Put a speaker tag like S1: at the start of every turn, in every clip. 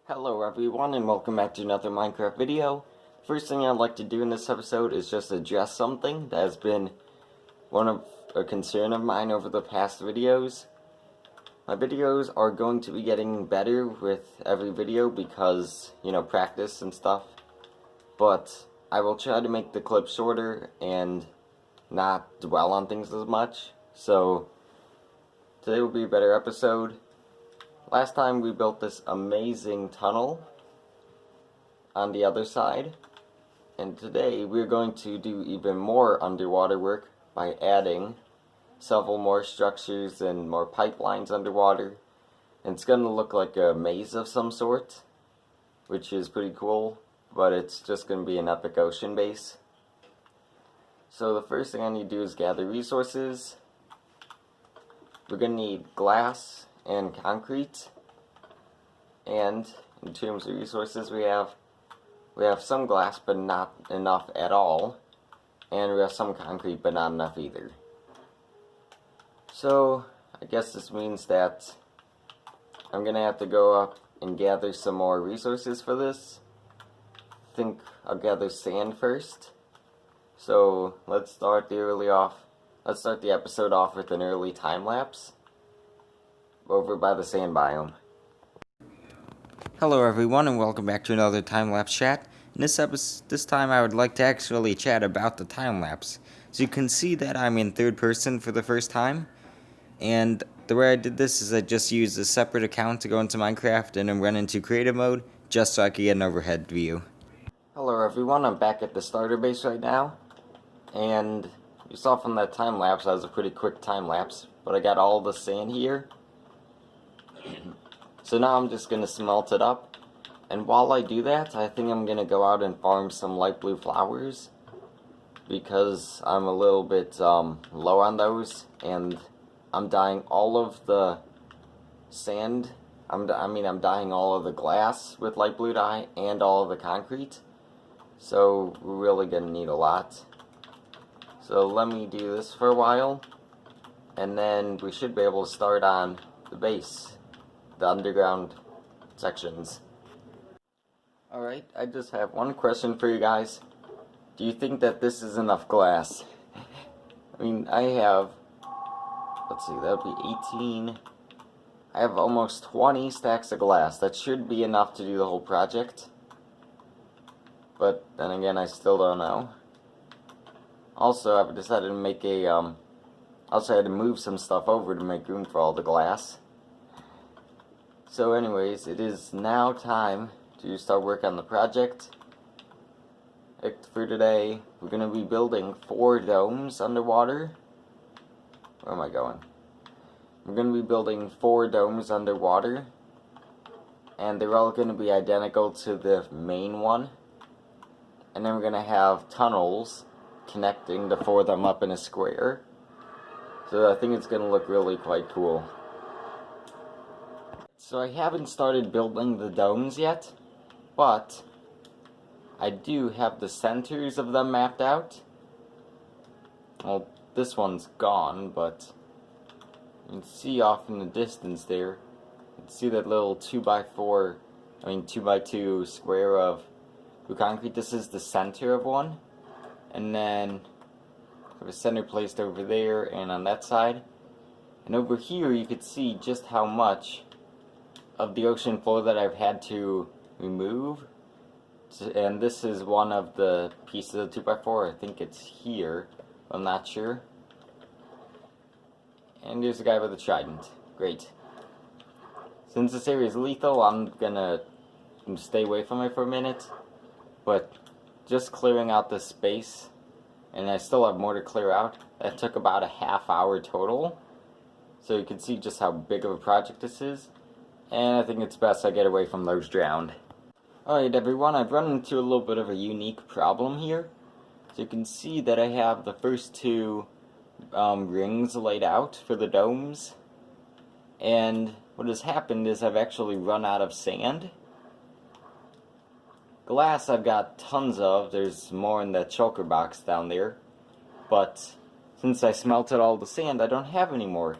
S1: Hello everyone and welcome back to another Minecraft video. First thing I'd like to do in this episode is just address something that has been a concern of mine over the past videos. My videos are going to be getting better with every video because, practice and stuff. But I will try to make the clips shorter and not dwell on things as much. So today will be a better episode. Last time we built this amazing tunnel on the other side, and today we're going to do even more underwater work by adding several more structures and more pipelines underwater. And it's going to look like a maze of some sort, which is pretty cool, but it's just going to be an epic ocean base. So the first thing I need to do is gather resources. We're going to need glass and concrete, and in terms of resources we have some glass but not enough at all, and we have some concrete but not enough either. So I guess this means that I'm gonna have to go up and gather some more resources for this. I think I'll gather sand first. So let's start the episode off with an early time lapse over by the sand biome. Hello everyone and welcome back to another time-lapse chat. In this time I would like to actually chat about the time-lapse. So you can see that I'm in third person for the first time, and the way I did this is I just used a separate account to go into Minecraft and then run into creative mode just so I could get an overhead view. Hello everyone, I'm back at the starter base right now, and you saw from that time-lapse that was a pretty quick time-lapse, but I got all the sand here. So now I'm just going to smelt it up, and while I do that, I think I'm going to go out and farm some light blue flowers, because I'm a little bit low on those, and I'm dyeing all of the sand, I'm dyeing all of the glass with light blue dye, and all of the concrete, so we're really going to need a lot. So let me do this for a while, and then we should be able to start on the base. The underground sections. Alright, I just have one question for you guys. Do you think that this is enough glass? I mean, I have, let's see, that would be 18. I have almost 20 stacks of glass. That should be enough to do the whole project. But then again, I still don't know. Also, I've decided to make also had to move some stuff over to make room for all the glass. So anyways, it is now time to start work on the project. For today, we're going to be building 4 domes underwater. Where am I going? We're going to be building 4 domes underwater, and they're all going to be identical to the main one. And then we're going to have tunnels connecting the 4 of them up in a square. So I think it's going to look really quite cool. So I haven't started building the domes yet, but I do have the centers of them mapped out. Well, this one's gone, but you can see off in the distance there, you can see that little 2x2 square of blue concrete. This is the center of one, and then I have a center placed over there and on that side. And over here you could see just how much of the ocean floor that I've had to remove, and this is one of the pieces of 2x4. I think it's here, I'm not sure. And there's a guy with a trident. Great. Since this area is lethal, I'm gonna stay away from it for a minute, but just clearing out this space, and I still have more to clear out. That took about a half hour total, so you can see just how big of a project this is. And I think it's best I get away from those drowned. Alright everyone, I've run into a little bit of a unique problem here. So you can see that I have the first 2 rings laid out for the domes. And what has happened is I've actually run out of sand. Glass I've got tons of. There's more in that shulker box down there. But since I smelted all the sand, I don't have any more.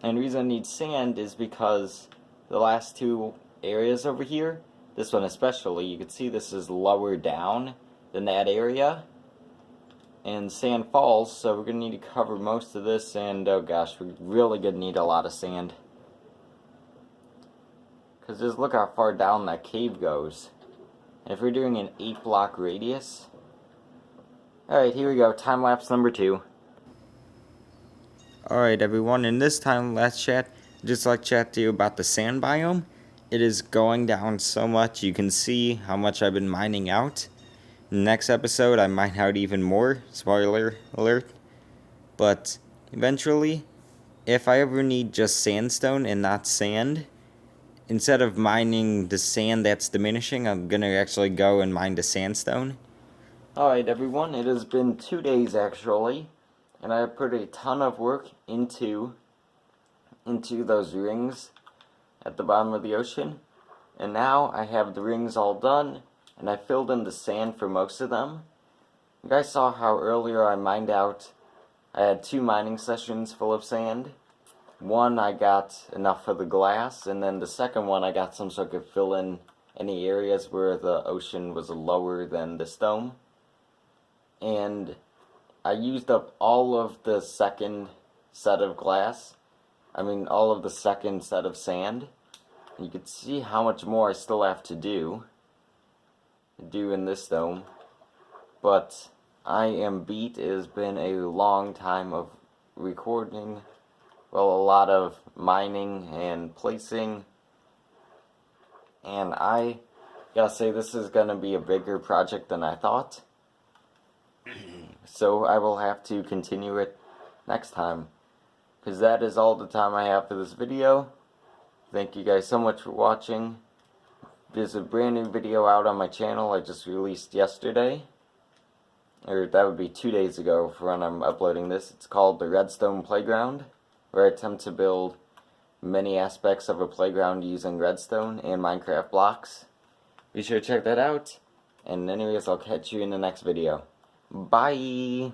S1: And the reason I need sand is because the last 2 areas over here. This one especially, you can see this is lower down than that area. And sand falls, so we're going to need to cover most of this, and oh gosh, we're really going to need a lot of sand. Because just look how far down that cave goes. And if we're doing an 8-block radius... Alright, here we go, time-lapse number 2. Alright everyone, in this time-lapse chat, I'd just like to chat to you about the sand biome. It is going down so much, you can see how much I've been mining out. Next episode, I mine out even more, spoiler alert. But eventually, if I ever need just sandstone and not sand, instead of mining the sand that's diminishing, I'm gonna actually go and mine the sandstone. Alright everyone, it has been 2 days actually, and I have put a ton of work into those rings at the bottom of the ocean. And now I have the rings all done, and I filled in the sand for most of them. You guys saw how earlier I mined out, I had 2 mining sessions full of sand. One I got enough for the glass, and then the second one I got some so I could fill in any areas where the ocean was lower than this dome. And I used up all of the second set of glass. All of the second set of sand. And you can see how much more I still have to do in this dome. But I am beat. It has been a long time of recording. Well, a lot of mining and placing. And I gotta say, this is gonna be a bigger project than I thought. So I will have to continue it next time. Because that is all the time I have for this video. Thank you guys so much for watching. There's a brand new video out on my channel I just released yesterday. Or that would be 2 days ago for when I'm uploading this. It's called The Redstone Playground, where I attempt to build many aspects of a playground using redstone and Minecraft blocks. Be sure to check that out. And anyways, I'll catch you in the next video. Bye!